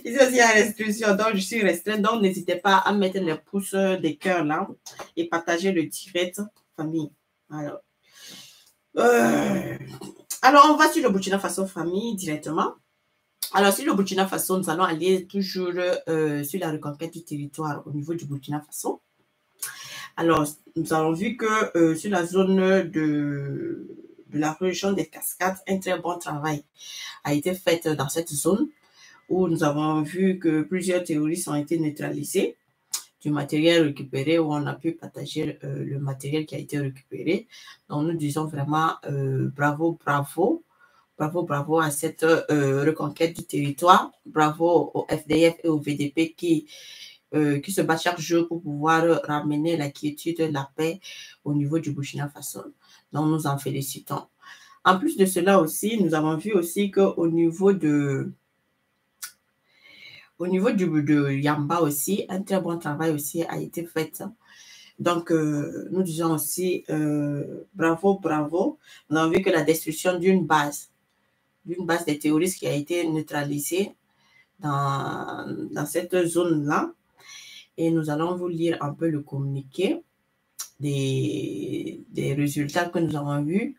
Ici aussi, il y a restriction, donc je suis restreinte. Donc, n'hésitez pas à mettre les pouces des cœurs là et partager le direct famille. Alors, on va sur le Burkina Faso famille directement. Alors, sur le Burkina Faso, nous allons aller toujours sur la reconquête du territoire au niveau du Burkina Faso. Alors, nous avons vu que sur la zone de la région des Cascades, un très bon travail a été fait dans cette zone où nous avons vu que plusieurs terroristes ont été neutralisés, du matériel récupéré, où on a pu partager le matériel qui a été récupéré. Donc, nous disons vraiment bravo, bravo. Bravo, bravo à cette reconquête du territoire. Bravo au FDF et au VDP qui se battent chaque jour pour pouvoir ramener la quiétude, la paix au niveau du Burkina Faso. Donc, nous en félicitons. En plus de cela aussi, nous avons vu aussi qu'au niveau de Yamba aussi, un très bon travail aussi a été fait. Donc, nous disons aussi bravo, bravo. Nous avons vu que la destruction d'une base des terroristes qui a été neutralisée dans cette zone-là. Et nous allons vous lire un peu le communiqué des résultats que nous avons vus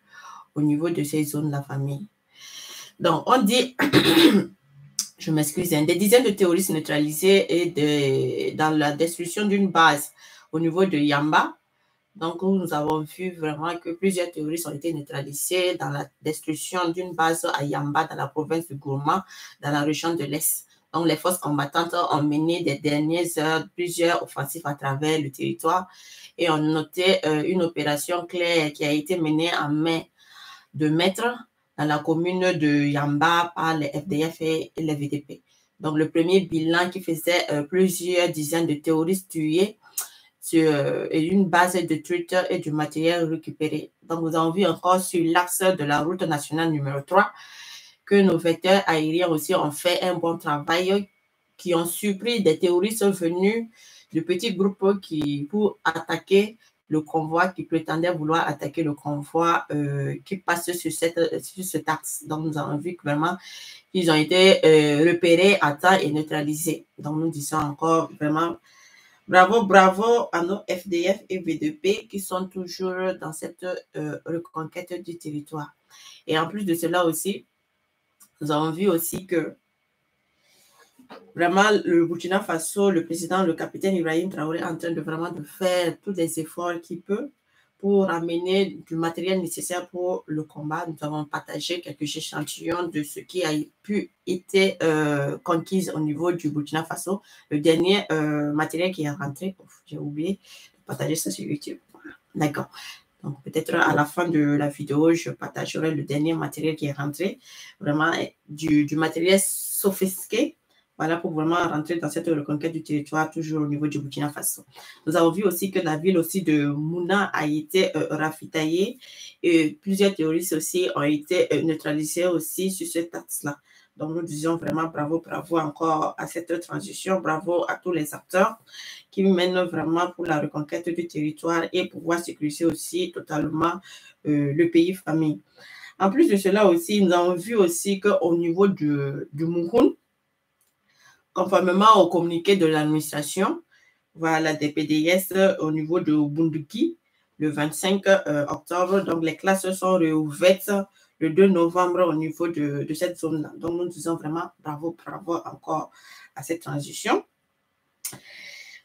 au niveau de ces zones de la famille. Donc, on dit, je m'excuse, des dizaines de terroristes neutralisés et dans la destruction d'une base au niveau de Yamba. Donc, nous avons vu vraiment que plusieurs terroristes ont été neutralisés dans la destruction d'une base à Yamba, dans la province de Gourma, dans la région de l'Est. Donc, les forces combattantes ont mené des dernières heures plusieurs offensives à travers le territoire et ont noté une opération claire qui a été menée en main de maître dans la commune de Yamba par les FDF et les VDP. Donc, le premier bilan qui faisait plusieurs dizaines de terroristes tués sur une base de Twitter et du matériel récupéré. Donc, nous avons vu encore sur l'axe de la route nationale numéro 3 que nos vecteurs aériens aussi ont fait un bon travail, qui ont surpris des terroristes venus de petits groupes pour attaquer le convoi, qui prétendait vouloir attaquer le convoi qui passe sur cet axe. Donc, nous avons vu que vraiment, ils ont été repérés à temps et neutralisés. Donc, nous disons encore vraiment bravo, bravo à nos FDF et VDP qui sont toujours dans cette reconquête du territoire. Et en plus de cela aussi, nous avons vu aussi que vraiment le Burkina Faso, le président, le capitaine Ibrahim Traoré est en train de vraiment de faire tous les efforts qu'il peut pour amener du matériel nécessaire pour le combat. Nous avons partagé quelques échantillons de ce qui a pu être conquis au niveau du Burkina Faso. Le dernier matériel qui est rentré, j'ai oublié de partager ça sur YouTube. D'accord. Donc, peut-être à la fin de la vidéo, je partagerai le dernier matériel qui est rentré. Vraiment, du matériel sophistiqué. Voilà, pour vraiment rentrer dans cette reconquête du territoire, toujours au niveau du Burkina Faso. Nous avons vu aussi que la ville aussi de Mouna a été ravitaillée et plusieurs terroristes aussi ont été neutralisés aussi sur cet axe-là. Donc, nous disons vraiment bravo, bravo encore à cette transition. Bravo à tous les acteurs qui mènent vraiment pour la reconquête du territoire et pouvoir sécuriser aussi totalement le pays famille. En plus de cela aussi, nous avons vu aussi qu'au niveau du Mouhoun, conformément au communiqué de l'administration, voilà, des PDS au niveau de Bunduki, le 25 octobre. Donc, les classes sont réouvertes le 2 novembre au niveau de cette zone-là. Donc, nous disons vraiment bravo, bravo encore à cette transition.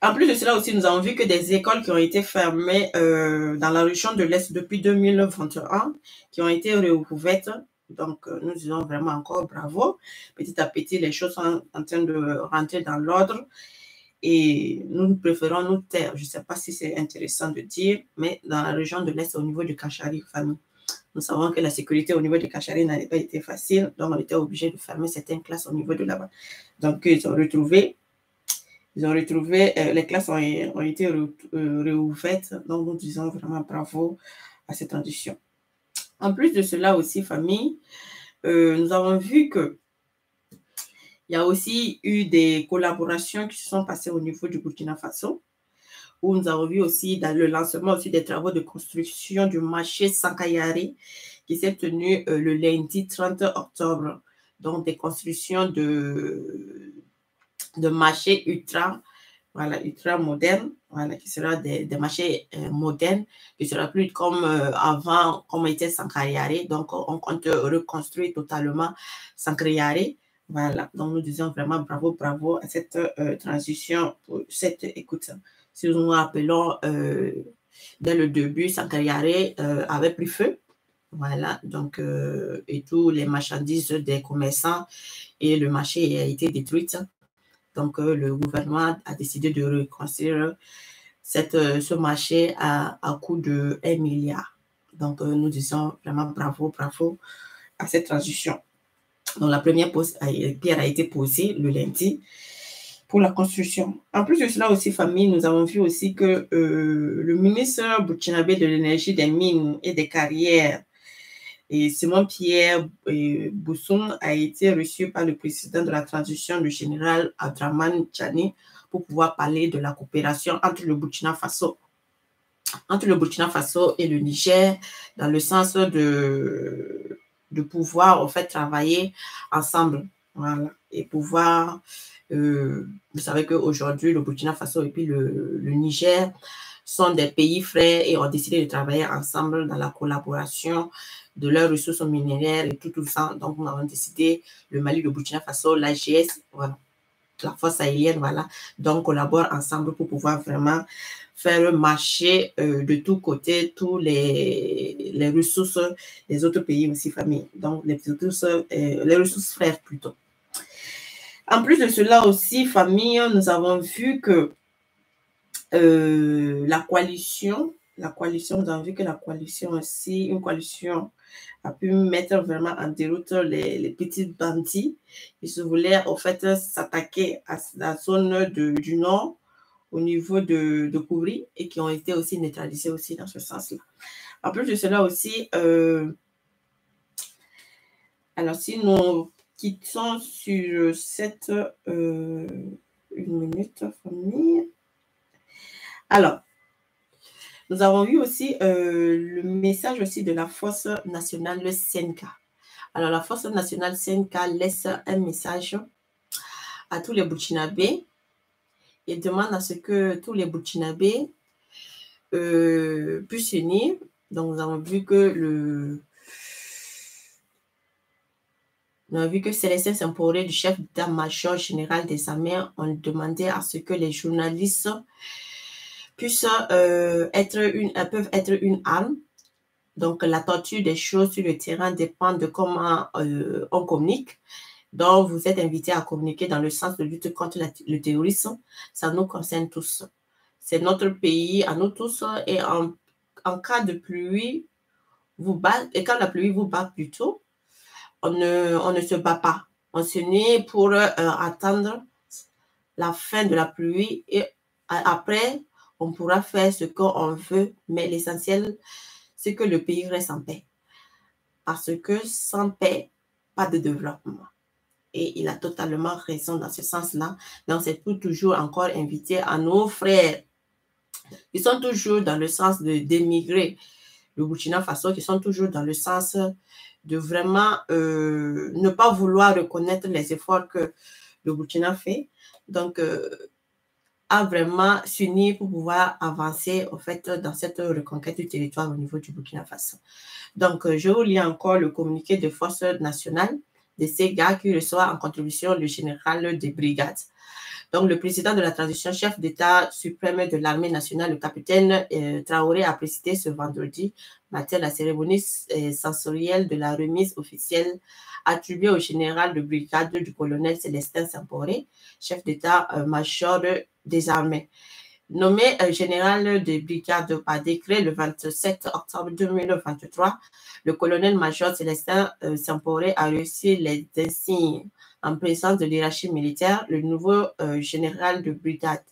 En plus de cela aussi, nous avons vu que des écoles qui ont été fermées dans la région de l'Est depuis 2021, qui ont été réouvertes. Donc, nous disons vraiment encore bravo. Petit à petit, les choses sont en train de rentrer dans l'ordre et nous préférons nous taire. Je ne sais pas si c'est intéressant de dire, mais dans la région de l'Est, au niveau du Kachari, famille, nous savons que la sécurité au niveau du Kachari n'avait pas été facile, donc on était obligé de fermer certaines classes au niveau de là-bas. Donc, ils ont retrouvé, les classes ont été réouvertes, donc nous disons vraiment bravo à cette transition. En plus de cela aussi, famille, nous avons vu que il y a aussi eu des collaborations qui se sont passées au niveau du Burkina Faso, où nous avons vu aussi dans le lancement aussi des travaux de construction du marché Sankayari qui s'est tenu le lundi 30 octobre. Donc, des constructions de marché ultra, voilà, ultra moderne, voilà, qui sera des marchés modernes, qui sera plus comme avant, comme était Sankariare. Donc, on compte reconstruire totalement Sankariare. Voilà, donc nous disons vraiment bravo, bravo à cette transition, pour cette écoute. Si nous nous rappelons, dès le début, Sankariare avait pris feu. Voilà, donc, et tous les marchandises des commerçants et le marché a été détruit. Donc, le gouvernement a décidé de reconstruire ce marché à coût de 1 milliard. Donc, nous disons vraiment bravo, bravo à cette transition. Donc, la première pierre a été posée le lundi pour la construction. En plus de cela aussi, famille, nous avons vu aussi que le ministre burkinabé de l'énergie, des mines et des carrières, et Simon-Pierre Boussoum, a été reçu par le président de la transition, le général Abdraman Tchani, pour pouvoir parler de la coopération entre le Burkina Faso et le Niger, dans le sens de pouvoir en fait travailler ensemble, voilà, et pouvoir, vous savez qu'aujourd'hui le Burkina Faso et puis le Niger sont des pays frères et ont décidé de travailler ensemble dans la collaboration de leurs ressources minéraires et tout ça. Donc, nous avons décidé, le Mali, le Burkina Faso, l'AGS, voilà, la force sahélienne, voilà. Donc, collaborent ensemble pour pouvoir vraiment faire marcher de tous côtés tous les ressources des autres pays aussi, famille. Donc, les ressources frères plutôt. En plus de cela aussi, famille, nous avons vu que la coalition, nous avons vu que la coalition aussi, une coalition a pu mettre vraiment en déroute les petites bandits qui se voulaient en fait s'attaquer à la zone du nord au niveau de Kouri et qui ont été aussi neutralisés aussi dans ce sens-là. En plus de cela aussi, alors si nous quittons sur cette une minute, famille. Alors, nous avons eu aussi le message aussi de la force nationale, le CNK. Alors, la force nationale CNK laisse un message à tous les Burkinabés et demande à ce que tous les Burkinabés puissent s'unir. Donc, nous avons vu que Célestin Simporé, du chef d'état-major général des armées, ont demandé à ce que les journalistes peuvent être une arme. Donc, la torture des choses sur le terrain dépend de comment on communique. Donc, vous êtes invités à communiquer dans le sens de lutte contre le terrorisme. Ça nous concerne tous. C'est notre pays à nous tous. Et en cas de pluie, et quand la pluie vous bat plutôt, on ne se bat pas. On se unit pour attendre la fin de la pluie et après, on pourra faire ce qu'on veut. Mais l'essentiel, c'est que le pays reste en paix. Parce que sans paix, pas de développement. Et il a totalement raison dans ce sens-là. Donc, c'est pour toujours encore inviter à nos frères qui sont toujours dans le sens de d'émigrer le Burkina Faso, qui sont toujours dans le sens de vraiment ne pas vouloir reconnaître les efforts que le Burkina fait. Donc, à vraiment s'unir pour pouvoir avancer en fait dans cette reconquête du territoire au niveau du Burkina Faso. Donc, je vous lis encore le communiqué de force nationale de ces gars qui reçoit en contribution le général des brigades. Donc, le président de la transition, chef d'État suprême de l'armée nationale, le capitaine Traoré, a présidé ce vendredi matin la cérémonie sensorielle de la remise officielle attribuée au général de brigade du colonel Célestin Simporé, chef d'État-major des armées. Nommé général de brigade par décret le 27 octobre 2023, le colonel-major Célestin Simporé a reçu les insignes en présence de l'hierarchie militaire. Le nouveau général de brigade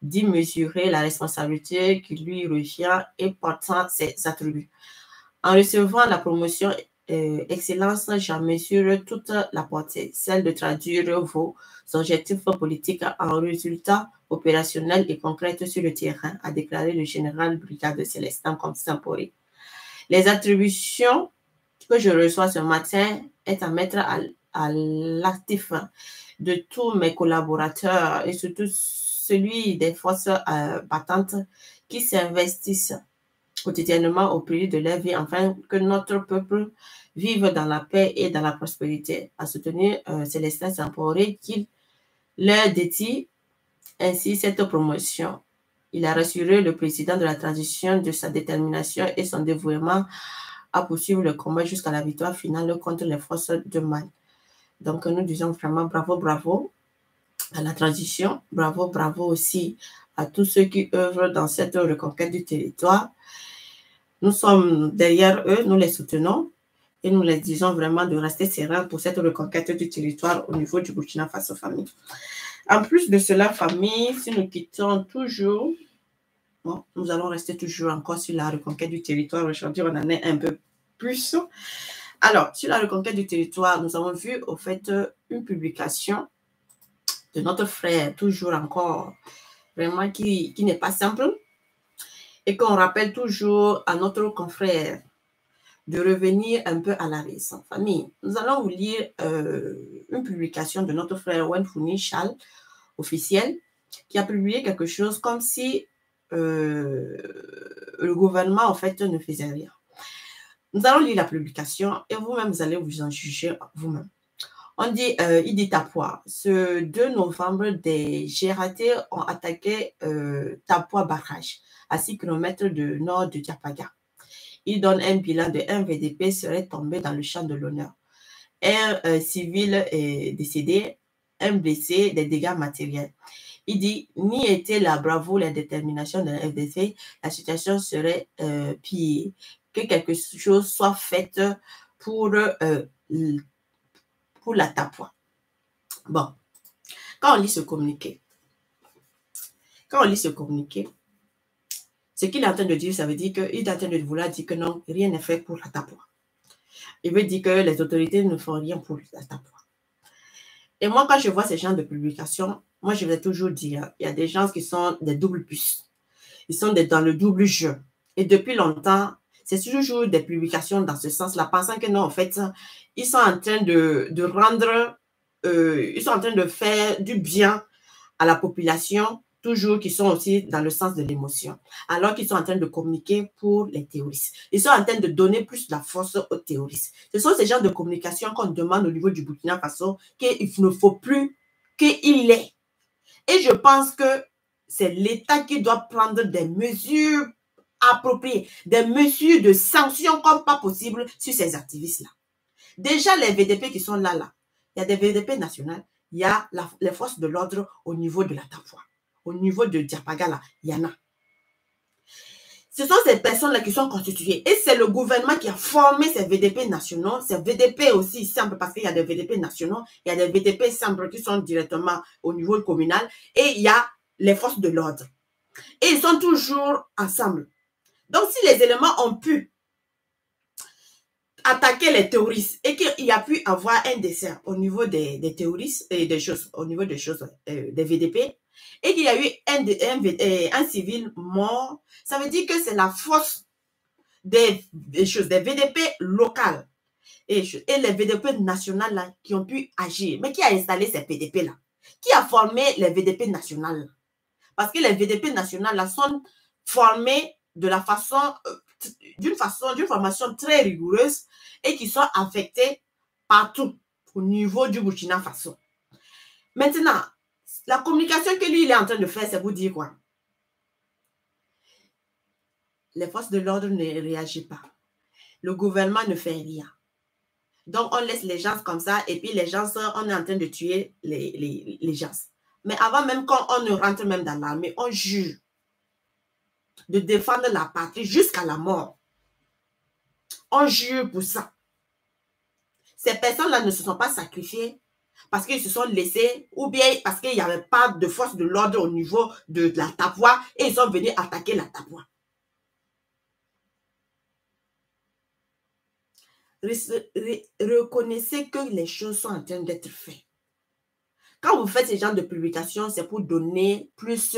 dit mesurer la responsabilité qui lui revient et portant ses attributs. En recevant la promotion Excellence, j'en mesure toute la portée, celle de traduire vos objectifs politiques en résultats opérationnels et concrets sur le terrain, a déclaré le général brigade Célestin Simporé. Les attributions que je reçois ce matin est à mettre à l'actif de tous mes collaborateurs et surtout celui des forces battantes qui s'investissent quotidiennement au prix de leur vie afin que notre peuple vive dans la paix et dans la prospérité, à soutenir Célestin Samporé qui leur dédie ainsi cette promotion. Il a rassuré le président de la transition de sa détermination et son dévouement à poursuivre le combat jusqu'à la victoire finale contre les forces de mal. Donc, nous disons vraiment bravo, bravo à la transition. Bravo, bravo aussi à tous ceux qui œuvrent dans cette reconquête du territoire. Nous sommes derrière eux, nous les soutenons et nous les disons vraiment de rester sereins pour cette reconquête du territoire au niveau du Burkina Faso, famille. En plus de cela, famille, si nous quittons toujours, bon, nous allons rester toujours encore sur la reconquête du territoire. Aujourd'hui, on en est un peu plus. Alors, sur la reconquête du territoire, nous avons vu au fait une publication de notre frère, toujours encore, vraiment qui n'est pas simple, et qu'on rappelle toujours à notre confrère de revenir un peu à la raison. Famille, nous allons vous lire une publication de notre frère Wenfouni Charles, officiel, qui a publié quelque chose comme si le gouvernement, en fait, ne faisait rien. Nous allons lire la publication et vous-même, vous allez vous en juger vous-même. On dit, il dit Tapua. Ce 2 novembre, des GRAT ont attaqué Tapua Barrage, à 6 km du nord de Diapaga. Il donne un bilan de 1 VDP serait tombé dans le champ de l'honneur. Un civil est décédé, un blessé, des dégâts matériels. Il dit, ni était la bravoure, la détermination de la FDC, la situation serait pire. Que quelque chose soit fait pour la Tapua. Bon, quand on lit ce communiqué, ce qu'il est en train de dire, ça veut dire qu'il est en train de vouloir dire que non, rien n'est fait pour la Tapua. Il veut dire que les autorités ne font rien pour la Tapua. Et moi, quand je vois ces genres de publications, moi, je vais toujours dire, il y a des gens qui sont des doubles puces. Ils sont dans le double jeu. Et depuis longtemps, c'est toujours des publications dans ce sens-là, pensant que non, en fait, ils sont en train de rendre, ils sont en train de faire du bien à la population, toujours qui sont aussi dans le sens de l'émotion, alors qu'ils sont en train de communiquer pour les terroristes. Ils sont en train de donner plus de la force aux terroristes. Ce sont ces genres de communication qu'on demande au niveau du Burkina Faso qu'il ne faut plus qu'il ait. Et je pense que c'est l'État qui doit prendre des mesures appropriées, des mesures de sanctions comme pas possible sur ces activistes-là. Déjà, les VDP qui sont là, il y a des VDP nationales, il y a les forces de l'ordre au niveau de la Tapua. Au niveau de Diapaga, là, il y en a. Ce sont ces personnes-là qui sont constituées. Et c'est le gouvernement qui a formé ces VDP nationaux. Ces VDP aussi simples, parce qu'il y a des VDP nationaux, il y a des VDP simples qui sont directement au niveau communal. Et il y a les forces de l'ordre. Et ils sont toujours ensemble. Donc, si les éléments ont pu attaquer les terroristes et qu'il y a pu avoir un décès au niveau des terroristes et des choses, au niveau des choses, des VDP, et qu'il y a eu un civil mort, ça veut dire que c'est la force des choses, des VDP locales et les VDP nationales là, qui ont pu agir. Mais qui a installé ces VDP là? Qui a formé les VDP nationales? Parce que les VDP nationales là sont formés de la façon, d'une formation très rigoureuse et qui sont affectés partout au niveau du Burkina Faso. Maintenant, la communication que lui, il est en train de faire, c'est vous dire quoi? Les forces de l'ordre ne réagissent pas. Le gouvernement ne fait rien. Donc, on laisse les gens comme ça et puis les gens, on est en train de tuer les gens. Mais avant même qu'on ne rentre même dans l'armée, on jure de défendre la patrie jusqu'à la mort. On jure pour ça. Ces personnes-là ne se sont pas sacrifiées parce qu'ils se sont laissés ou bien parce qu'il n'y avait pas de force de l'ordre au niveau de la Tapua et ils sont venus attaquer la Tapua. Reconnaissez que les choses sont en train d'être faites. Quand vous faites ce genre de publication, c'est pour donner plus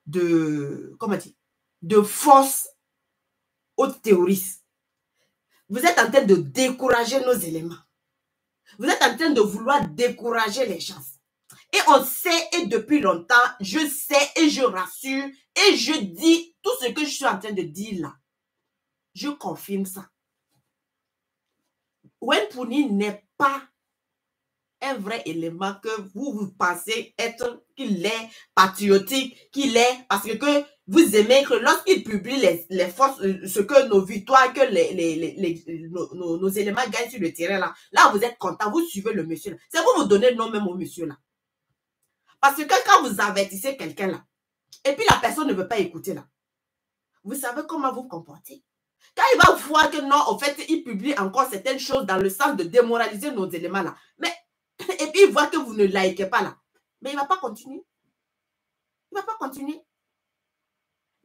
de, comment dire, de force aux terroristes. Vous êtes en train de décourager nos éléments. Vous êtes en train de vouloir décourager les gens. Et on sait, et depuis longtemps, je sais et je rassure, et je dis tout ce que je suis en train de dire là. Je confirme ça. Wenpouni n'est pas un vrai élément que vous pensez être, qu'il est patriotique, qu'il est, parce que vous aimez que lorsqu'il publie les forces, ce que nos victoires, que nos éléments gagnent sur le terrain là vous êtes content, vous suivez le monsieur là. C'est vous donnez le nom même au monsieur là. Parce que quand vous avertissez quelqu'un là, et puis la personne ne veut pas écouter là, vous savez comment vous comportez. Quand il va voir que non, en fait, il publie encore certaines choses dans le sens de démoraliser nos éléments là. Mais, et puis il voit que vous ne likez pas là. Mais il ne va pas continuer. Il ne va pas continuer.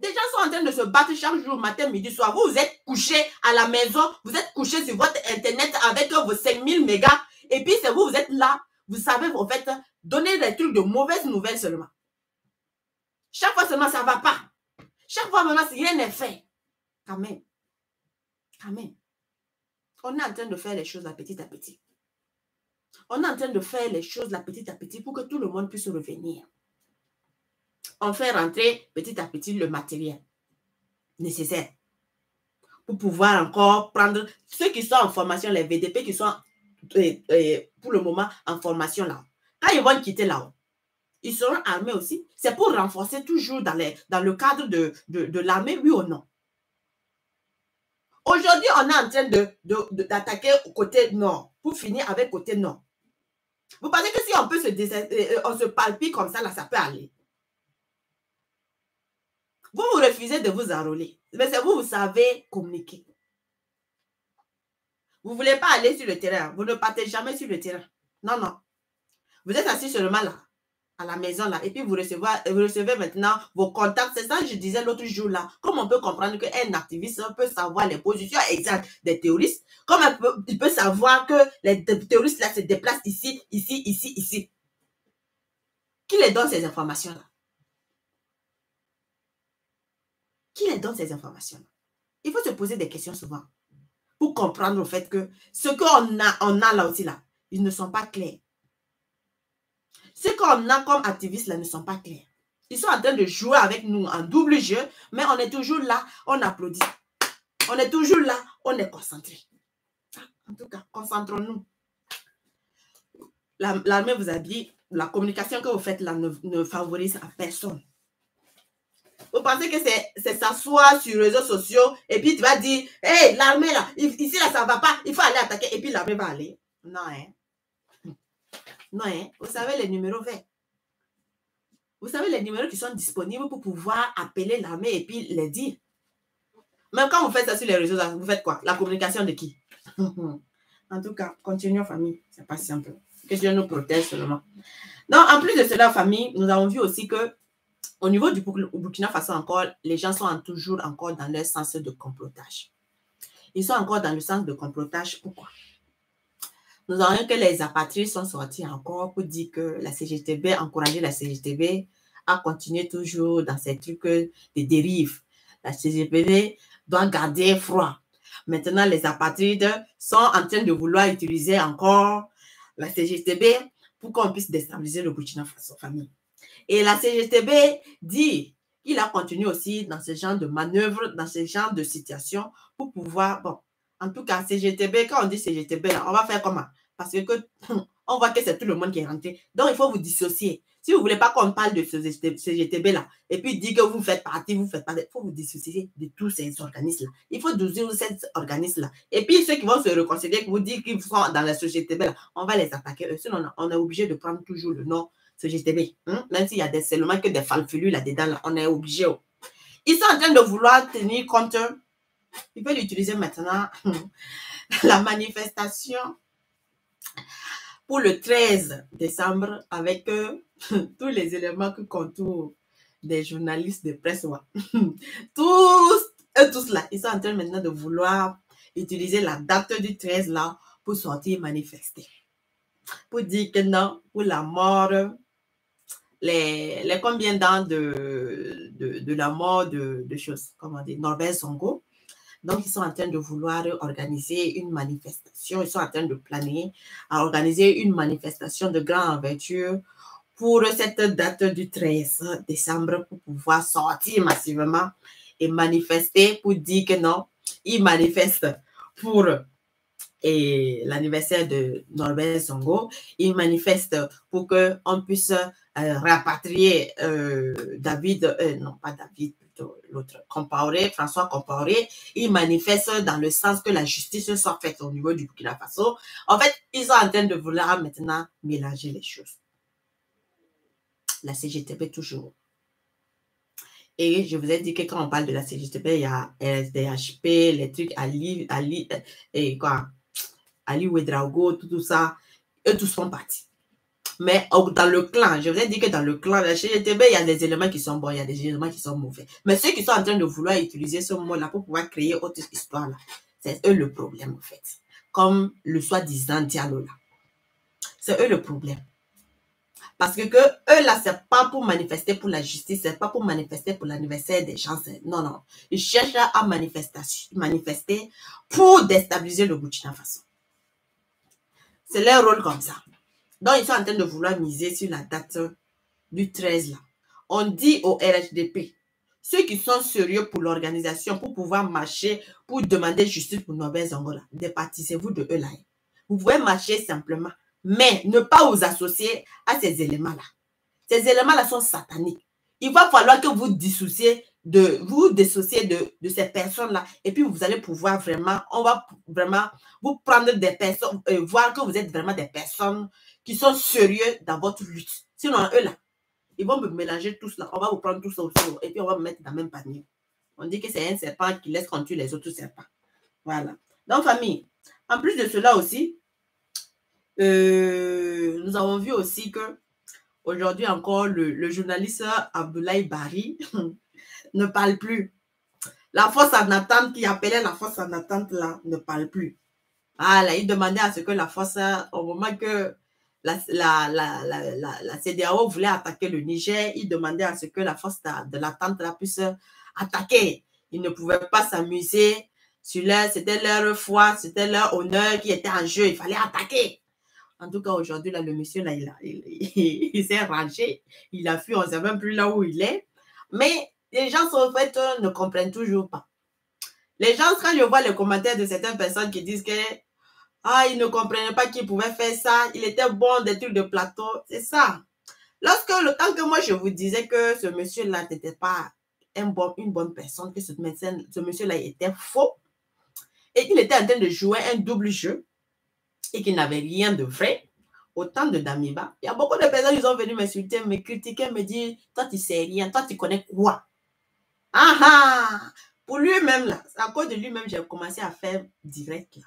Des gens sont en train de se battre chaque jour, matin, midi, soir. Vous êtes couché à la maison, vous êtes couché sur votre internet avec vos 5000 mégas. Et puis c'est vous êtes là. Vous savez, en fait, donner des trucs de mauvaises nouvelles seulement. Chaque fois seulement, ça ne va pas. Chaque fois maintenant, rien n'est fait. Quand même. Quand même. On est en train de faire les choses à petit à petit. On est en train de faire les choses là petit à petit pour que tout le monde puisse revenir. On fait rentrer petit à petit le matériel nécessaire pour pouvoir encore prendre ceux qui sont en formation, les VDP qui sont pour le moment en formation là. Quand ils vont quitter là-haut, ils seront armés aussi. C'est pour renforcer toujours dans le cadre de l'armée, oui ou non. Aujourd'hui, on est en train d'attaquer au côté nord pour finir avec côté nord. Vous pensez que si on peut on se palpite comme ça, là, ça peut aller? Vous refusez de vous enrôler. Mais c'est vous savez communiquer. Vous ne voulez pas aller sur le terrain. Vous ne partez jamais sur le terrain. Non, non. Vous êtes assis seulement là, à la maison là, et puis vous recevez maintenant vos contacts. C'est ça que je disais l'autre jour là. Comme on peut comprendre qu'un activiste peut savoir les positions exactes des terroristes, comme il peut savoir que les terroristes là se déplacent ici, ici, ici, ici. Qui les donne ces informations-là? Qui les donne ces informations-là? Il faut se poser des questions souvent pour comprendre au fait que ce qu'on a là aussi là, ils ne sont pas clairs. Ce qu'on a comme activistes là ne sont pas clairs. Ils sont en train de jouer avec nous en double jeu, mais on est toujours là, on applaudit. On est toujours là, on est concentré. En tout cas, concentrons-nous. L'armée vous a dit, la communication que vous faites là ne favorise à personne. Vous pensez que c'est s'asseoir sur les réseaux sociaux et puis tu vas dire, hey, l'armée là, ici là, ça ne va pas, il faut aller attaquer et puis l'armée va aller. Non, hein. Non, hein. Vous savez les numéros verts. Vous savez les numéros qui sont disponibles pour pouvoir appeler l'armée et puis les dire. Même quand vous faites ça sur les réseaux, vous faites quoi? La communication de qui? En tout cas, continuons famille. C'est pas simple. Que Dieu nous protège seulement. Donc, en plus de cela, famille, nous avons vu aussi que au niveau du Burkina Faso encore, les gens sont toujours encore dans leur sens de complotage. Ils sont encore dans le sens de complotage. Pourquoi? Nous avons vu que les apatrides sont sortis encore pour dire que la CGTB, encourager la CGTB à continuer toujours dans ces trucs de dérive. La CGTB doit garder froid. Maintenant, les apatrides sont en train de vouloir utiliser encore la CGTB pour qu'on puisse déstabiliser le Burkina Faso, famille. Et la CGTB dit qu'il a continué aussi dans ce genre de manœuvres, dans ce genre de situation pour pouvoir, bon, en tout cas, CGTB, quand on dit CGTB, là, on va faire comment? Parce que on voit que c'est tout le monde qui est rentré. Donc, il faut vous dissocier. Si vous ne voulez pas qu'on parle de ce CGTB là, et puis dire que vous faites partie, il faut vous dissocier de tous ces organismes là. Il faut doser ces organismes là. Et puis, ceux qui vont se réconcilier, qui vous disent qu'ils sont dans la CGTB là, on va les attaquer. Sinon, on est obligé de prendre toujours le nom CGTB. Même s'il y a seulement que des falfulus là-dedans, là, on est obligé. Ils sont en train de vouloir tenir compte. Ils veulent utiliser maintenant la manifestation pour le 13 décembre avec tous les éléments que contournent des journalistes de presse. tous là, ils sont en train maintenant de vouloir utiliser la date du 13 là pour sortir manifester. Pour dire que non, pour la mort, les combien d'ans de la mort de choses, comment dire, Norbert Zongo. Donc, ils sont en train de vouloir organiser une manifestation. Ils sont en train de planer à organiser une manifestation de grande envergure pour cette date du 13 décembre pour pouvoir sortir massivement et manifester pour dire que non, ils manifestent pour l'anniversaire de Norbert Zongo. Ils manifestent pour qu'on puisse rapatrier David, non pas David, plutôt l'autre, Compaoré, François Compaoré. Ils manifestent dans le sens que la justice soit faite au niveau du Burkina Faso. En fait, ils sont en train de vouloir maintenant mélanger les choses. La CGTB toujours. Et je vous ai dit que quand on parle de la CGTB, il y a LSDHP, les trucs Ali et quoi, Ali Ouedraogo, tout ça, eux tous font partie. Mais dans le clan, je vous ai dit que dans le clan de la CGTB, il y a des éléments qui sont bons, il y a des éléments qui sont mauvais. Mais ceux qui sont en train de vouloir utiliser ce mot-là pour pouvoir créer autre histoire, là, c'est eux le problème, en fait. Comme le soi-disant Diallo, là. C'est eux le problème. Parce que eux, là, c'est pas pour manifester pour la justice, c'est pas pour manifester pour l'anniversaire des gens. Non, non. Ils cherchent à manifester pour déstabiliser le Burkina Faso. C'est leur rôle comme ça. Donc, ils sont en train de vouloir miser sur la date du 13, là. On dit au RHDP, ceux qui sont sérieux pour l'organisation, pour pouvoir marcher, pour demander justice pour Norbert Zongo, là, départissez-vous de eux, là. Vous pouvez marcher simplement. Mais ne pas vous associer à ces éléments-là. Ces éléments-là sont sataniques. Il va falloir que vous dissociez de ces personnes-là. Et puis, vous allez pouvoir vraiment, on va vraiment vous prendre des personnes, voir que vous êtes vraiment des personnes qui sont sérieux dans votre lutte. Sinon, eux là, ils vont me mélanger tous là. On va vous prendre tous ça aussi. Et puis, on va vous mettre dans le même panier. On dit que c'est un serpent qui laisse qu'on tue les autres serpents. Voilà. Donc, famille, en plus de cela aussi, nous avons vu aussi que aujourd'hui encore, le journaliste Abdoulaye Bari ne parle plus. La force en attente qui appelait la force en attente là ne parle plus. Ah là, il demandait à ce que la force, au moment que la CEDEAO voulait attaquer le Niger, il demandait à ce que la force de l'attente là puisse attaquer. Ils ne pouvaient pas s'amuser. C'était leur foi, c'était leur honneur qui était en jeu. Il fallait attaquer. En tout cas, aujourd'hui, là, le monsieur, là, il s'est rangé. Il a fui, on ne sait même plus là où il est. Mais les gens, en fait, ne comprennent toujours pas. Les gens, quand je vois les commentaires de certaines personnes qui disent que ils ne comprenaient pas qu'il pouvait faire ça, il était bon des trucs de plateau, c'est ça. Lorsque le temps que moi, je vous disais que ce monsieur-là n'était pas une bonne personne, que ce monsieur-là était faux, et qu'il était en train de jouer un double jeu, et qu'il n'avait rien de vrai, au temps de Damiba, il y a beaucoup de personnes qui sont venues m'insulter, me critiquer, me dire, toi tu sais rien, toi tu connais quoi? Pour lui-même là, à cause de lui-même, j'ai commencé à faire direct là.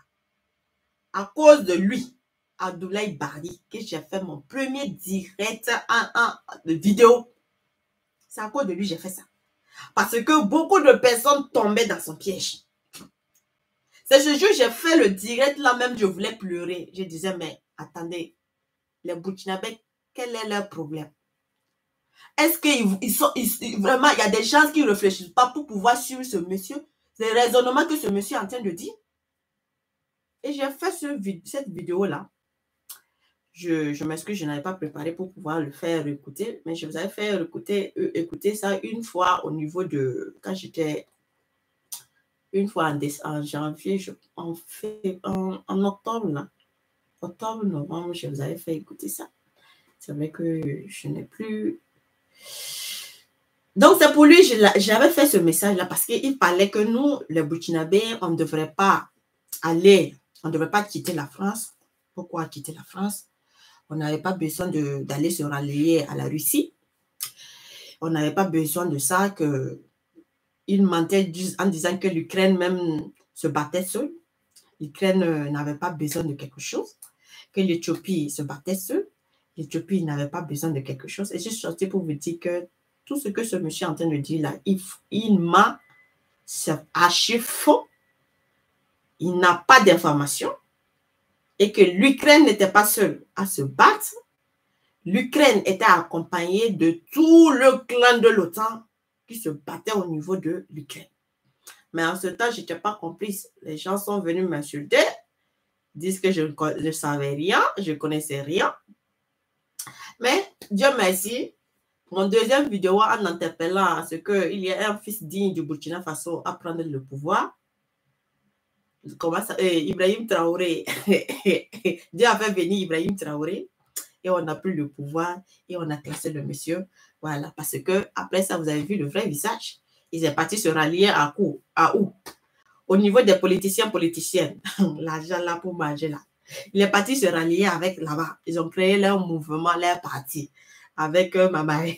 À cause de lui, Abdoulaye Bari, que j'ai fait mon premier direct de vidéo. C'est à cause de lui que j'ai fait ça. Parce que beaucoup de personnes tombaient dans son piège. C'est ce jour j'ai fait le direct là même, je voulais pleurer. Je disais, mais attendez, les Burkinabés, quel est leur problème? Est-ce qu'ils vraiment, il y a des gens qui ne réfléchissent pas pour pouvoir suivre ce monsieur, les raisonnements que ce monsieur est en train de dire? Et j'ai fait cette vidéo-là. Je m'excuse, je n'avais pas préparé pour pouvoir le faire écouter, mais je vous avais fait écouter ça une fois au niveau de, quand j'étais, une fois en janvier, en octobre, là. Octobre, novembre, je vous avais fait écouter ça. C'est vrai que je n'ai plus. Donc, c'est pour lui, j'avais fait ce message-là parce qu'il parlait que nous, les Burkinabés, on ne devrait pas on ne devrait pas quitter la France. Pourquoi quitter la France? On n'avait pas besoin d'aller se rallier à la Russie. On n'avait pas besoin de ça, qu'il mentait en disant que l'Ukraine même se battait seule. L'Ukraine n'avait pas besoin de quelque chose. Que l'Éthiopie se battait seule. L'Éthiopie n'avait pas besoin de quelque chose. Et je suis sortie pour vous dire que tout ce que ce monsieur est en train de dire là, il m'a, c'est archi faux. Il n'a pas d'information. Et que l'Ukraine n'était pas seule à se battre. L'Ukraine était accompagnée de tout le clan de l'OTAN qui se battait au niveau de l'Ukraine. Mais en ce temps, je n'étais pas complice. Les gens sont venus m'insulter, disent que je ne savais rien, je ne connaissais rien. Mais Dieu merci, mon deuxième vidéo en interpellant à ce qu'il y a un fils digne du Burkina Faso à prendre le pouvoir, comment ça, Ibrahim Traoré, Dieu a fait venir Ibrahim Traoré et on a pris le pouvoir et on a classé le monsieur. Voilà, parce que après ça, vous avez vu le vrai visage. Ils sont partis se rallier à où? Au niveau des politiciennes, l'argent là pour manger là. Il est parti se rallier avec là-bas. Ils ont créé leur mouvement, leur parti, avec ma marraine.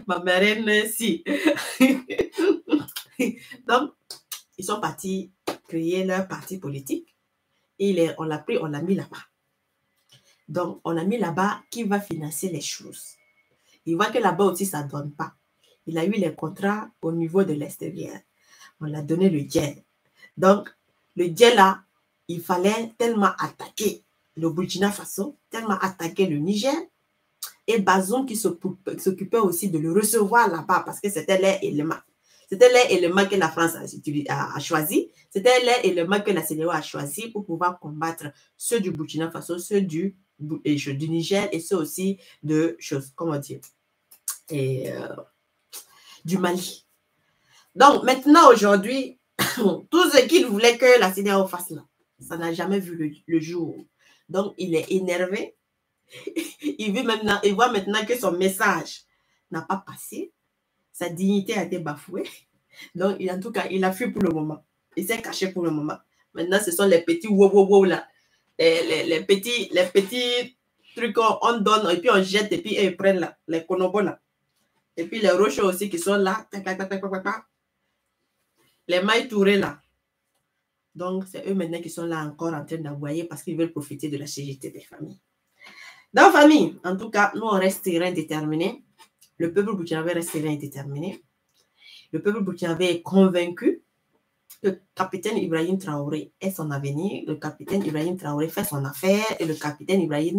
Ma marraine, si. Donc, ils sont partis créer leur parti politique. Et on l'a pris, on l'a mis là-bas. Donc, on l'a mis là-bas qui va financer les choses. Il voit que là-bas aussi, ça ne donne pas. Il a eu les contrats au niveau de l'extérieur. On l'a donné le djel. Donc, le djel là, il fallait tellement attaquer le Burkina Faso, tellement attaquer le Niger, et Bazoum qui s'occupait aussi de le recevoir là-bas parce que c'était leur élément. C'était leur élément que la France a choisi. C'était leur élément que la CEDEAO a choisi pour pouvoir combattre ceux du Burkina Faso, ceux du Niger et ceux aussi de choses, comment dire, du Mali. Donc, maintenant, aujourd'hui, tout ce qu'il voulait que la CEDEAO fasse là, ça n'a jamais vu le jour. Donc, il est énervé. Il voit maintenant que son message n'a pas passé. Sa dignité a été bafouée. Donc, en tout cas, il a fui pour le moment. Il s'est caché pour le moment. Maintenant, ce sont les petits wow là. Les petits trucs qu'on donne et puis on jette et puis ils prennent là, les conobos là. Et puis les roches aussi qui sont là. Les mailles tourées là. Donc, c'est eux maintenant qui sont là encore en train d'aboyer parce qu'ils veulent profiter de la CGT des familles. Dans la famille, en tout cas, nous, on reste serein déterminé. Le peuple burkinabé reste serein et déterminé. Le peuple burkinabé est convaincu que le capitaine Ibrahim Traoré est son avenir. Le capitaine Ibrahim Traoré fait son affaire et le capitaine Ibrahim